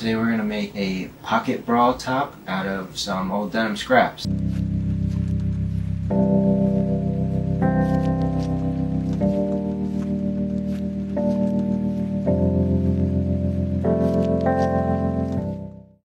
Today we're going to make a pocket bra top out of some old denim scraps.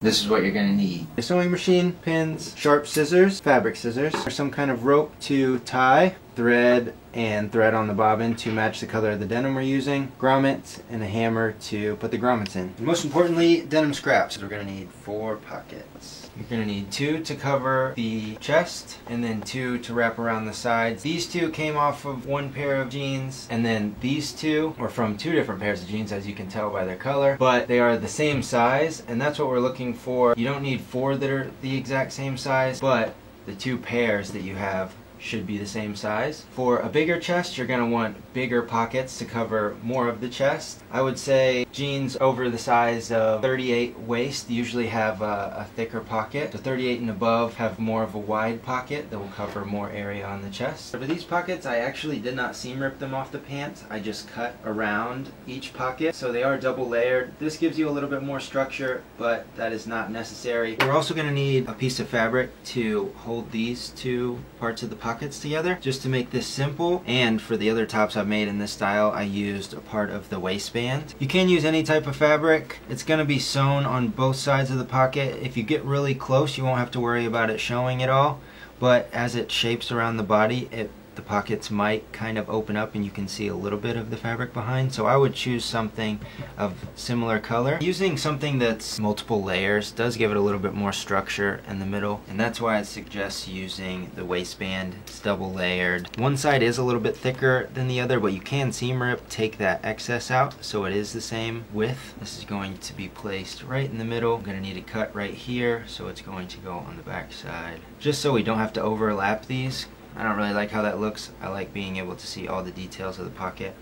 This is what you're going to need. A sewing machine, pins, sharp scissors, fabric scissors, or some kind of rope to tie, thread, and thread on the bobbin to match the color of the denim we're using, grommets, and a hammer to put the grommets in. And most importantly, denim scraps. We're going to need 4 pockets. You're going to need 2 to cover the chest, and then 2 to wrap around the sides. These 2 came off of 1 pair of jeans, and then these 2 were from 2 different pairs of jeans, as you can tell by their color, but they are the same size, and that's what we're looking for. You don't need 4 that are the exact same size, but the 2 pairs that you have should be the same size. For a bigger chest, you're going to want bigger pockets to cover more of the chest. I would say jeans over the size of 38 waist usually have a thicker pocket. So 38 and above have more of a wide pocket that will cover more area on the chest. For these pockets, I actually did not seam rip them off the pants. I just cut around each pocket, so they are double layered. This gives you a little bit more structure, but that is not necessary. We're also going to need a piece of fabric to hold these 2 parts of the pockets together, just to make this simple. And for the other tops I've made in this style, I used a part of the waistband. You can use any type of fabric. It's going to be sewn on both sides of the pocket. If you get really close, you won't have to worry about it showing at all, but as it shapes around the body, the pockets might kind of open up and you can see a little bit of the fabric behind. So I would choose something of similar color. Using something that's multiple layers does give it a little bit more structure in the middle, and that's why I suggest using the waistband. It's double layered. One side is a little bit thicker than the other, but you can seam rip, take that excess out so it is the same width. This is going to be placed right in the middle. I'm going to need a cut right here, so it's going to go on the back side. Just so we don't have to overlap these. I don't really like how that looks. I like being able to see all the details of the pocket.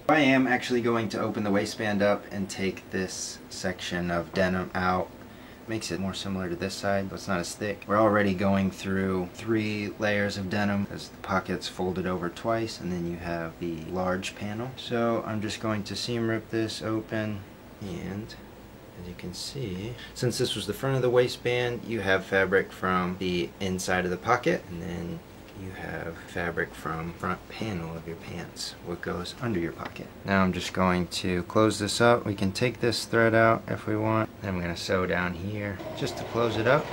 I am actually going to open the waistband up and take this section of denim out. Makes it more similar to this side, but it's not as thick. We're already going through 3 layers of denim as the pocket's folded over twice, and then you have the large panel. So I'm just going to seam rip this open. And as you can see, since this was the front of the waistband, you have fabric from the inside of the pocket, and then you have fabric from front panel of your pants, what goes under your pocket. Now I'm just going to close this up. We can take this thread out if we want. Then I'm going to sew down here just to close it up.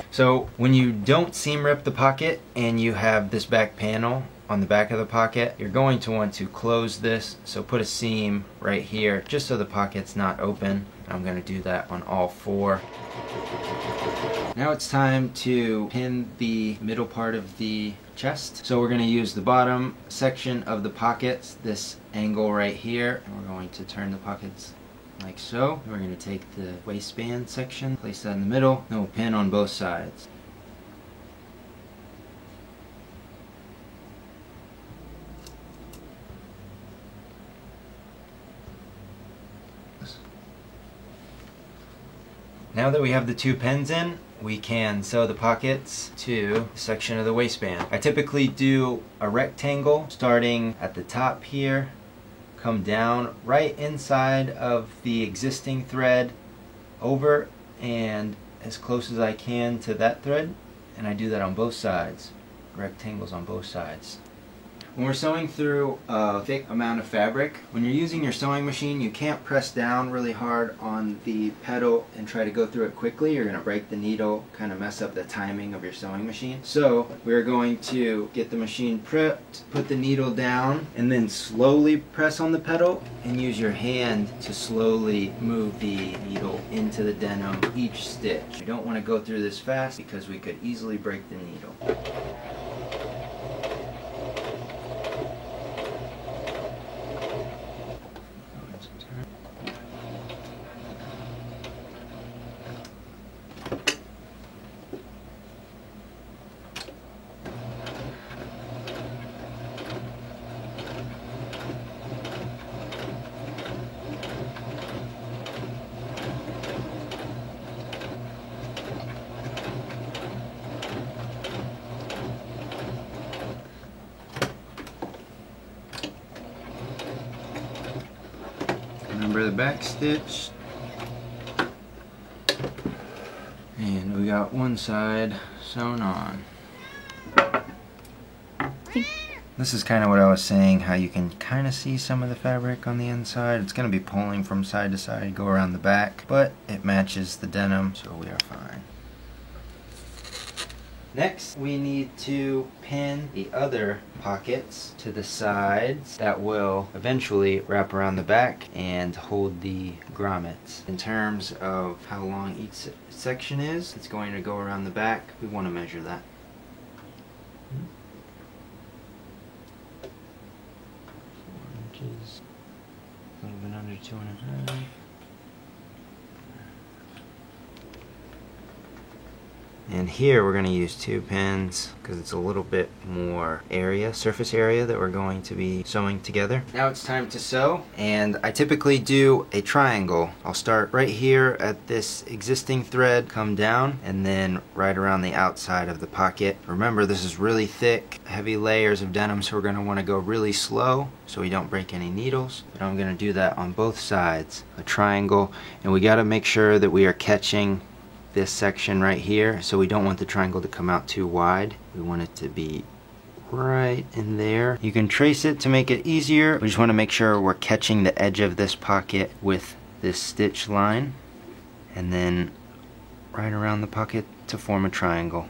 So when you don't seam rip the pocket and you have this back panel on the back of the pocket, you're going to want to close this, so put a seam right here just so the pocket's not open. I'm going to do that on all 4. Now it's time to pin the middle part of the chest. So we're going to use the bottom section of the pockets, this angle right here, and we're going to turn the pockets like so. We're going to take the waistband section, place that in the middle, and we'll pin on both sides. Now that we have the 2 pins in, we can sew the pockets to the section of the waistband. I typically do a rectangle starting at the top here, come down right inside of the existing thread, over and as close as I can to that thread, and I do that on both sides. Rectangles on both sides. When we're sewing through a thick amount of fabric, when you're using your sewing machine, you can't press down really hard on the pedal and try to go through it quickly. You're going to break the needle, kind of mess up the timing of your sewing machine. So we're going to get the machine prepped, put the needle down, and then slowly press on the pedal and use your hand to slowly move the needle into the denim each stitch. You don't want to go through this fast because we could easily break the needle. the back stitch. And we got one side sewn on. This is kind of what I was saying, how you can kind of see some of the fabric on the inside. It's going to be pulling from side to side, go around the back, but it matches the denim, so we are fine. Next, we need to pin the other pockets to the sides that will eventually wrap around the back and hold the grommets. In terms of how long each section is, it's going to go around the back. We want to measure that. 4 inches, a little bit under 2.5. And here we're going to use 2 pins because it's a little bit more area, surface area that we're going to be sewing together. Now it's time to sew, and I typically do a triangle. I'll start right here at this existing thread, come down, and then right around the outside of the pocket. Remember, this is really thick, heavy layers of denim, so we're going to want to go really slow so we don't break any needles. But I'm going to do that on both sides, a triangle, and we got to make sure that we are catching this section right here, so we don't want the triangle to come out too wide. We want it to be right in there. You can trace it to make it easier. We just want to make sure we're catching the edge of this pocket with this stitch line, and then right around the pocket to form a triangle.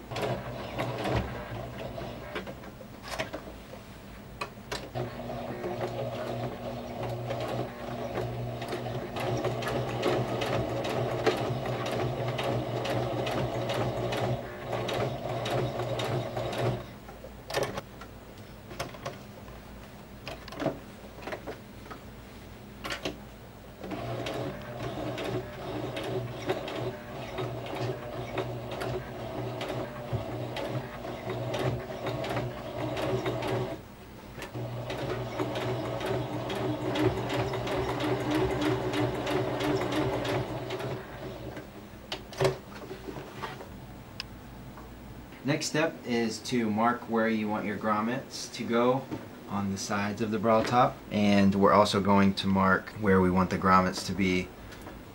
Next step is to mark where you want your grommets to go on the sides of the bra top, and we're also going to mark where we want the grommets to be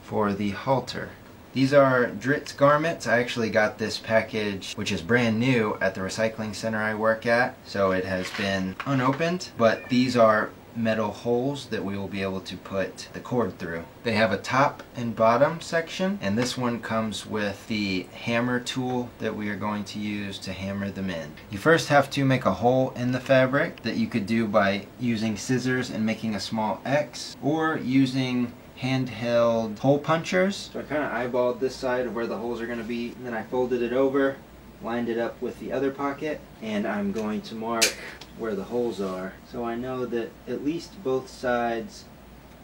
for the halter. These are Dritz garments. I actually got this package, which is brand new, at the recycling center I work at, so it has been unopened, but these are metal holes that we will be able to put the cord through. They have a top and bottom section, and this one comes with the hammer tool that we are going to use to hammer them in. You first have to make a hole in the fabric that you could do by using scissors and making a small X, or using handheld hole punchers. So I kind of eyeballed this side of where the holes are going to be, and then I folded it over, lined it up with the other pocket, and I'm going to mark where the holes are, so I know that at least both sides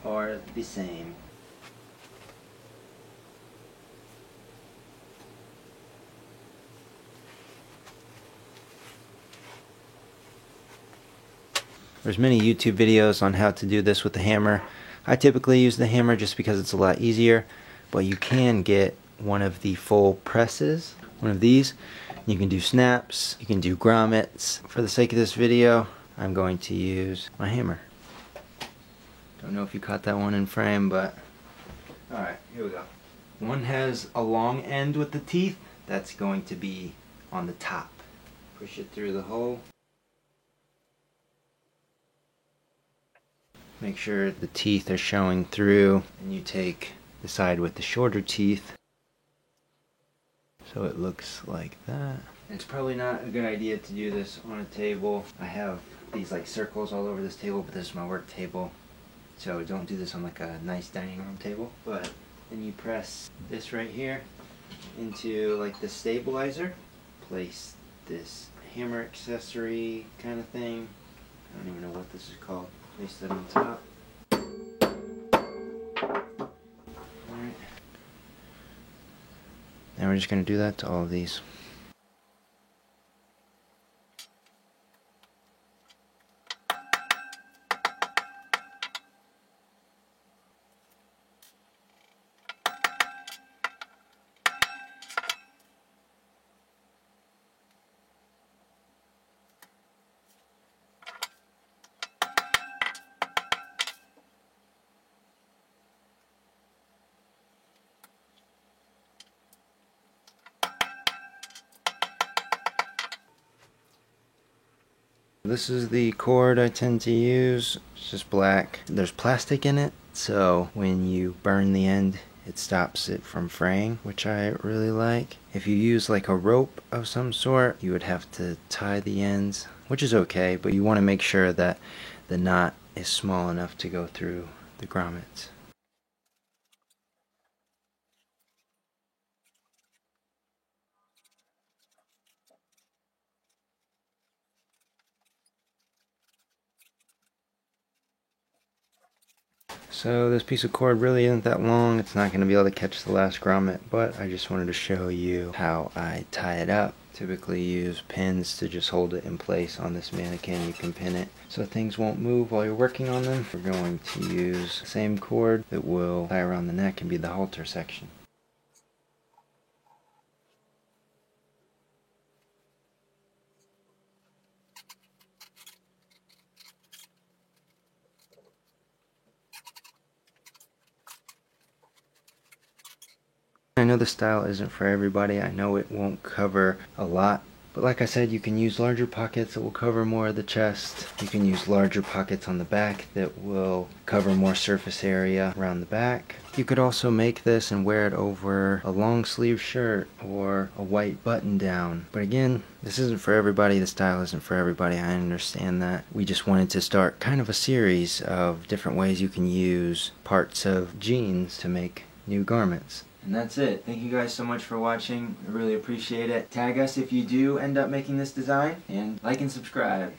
are the same. There's many YouTube videos on how to do this with the hammer. I typically use the hammer just because it's a lot easier, but you can get one of the full presses, one of these. You can do snaps, you can do grommets. For the sake of this video, I'm going to use my hammer. Don't know if you caught that one in frame, but alright, here we go. One has a long end with the teeth. That's going to be on the top. Push it through the hole. Make sure the teeth are showing through, and you take the side with the shorter teeth, so it looks like that. It's probably not a good idea to do this on a table. I have these like circles all over this table, but this is my work table, so don't do this on like a nice dining room table. But then you press this right here into like the stabilizer, place this hammer accessory kind of thing, I don't even know what this is called, place that on top. Alright. Now we're just going to do that to all of these. This is the cord I tend to use. It's just black. There's plastic in it, so when you burn the end, it stops it from fraying, which I really like. If you use like a rope of some sort, you would have to tie the ends, which is okay, but you want to make sure that the knot is small enough to go through the grommets. So this piece of cord really isn't that long. It's not going to be able to catch the last grommet, but I just wanted to show you how I tie it up. Typically use pins to just hold it in place on this mannequin. You can pin it so things won't move while you're working on them. We're going to use the same cord that will tie around the neck and be the halter section. I know the style isn't for everybody. I know it won't cover a lot, but like I said, you can use larger pockets that will cover more of the chest. You can use larger pockets on the back that will cover more surface area around the back. You could also make this and wear it over a long sleeve shirt or a white button down. But again, this isn't for everybody. The style isn't for everybody. I understand that. We just wanted to start kind of a series of different ways you can use parts of jeans to make new garments. And that's it. Thank you guys so much for watching. I really appreciate it. Tag us if you do end up making this design, and like and subscribe.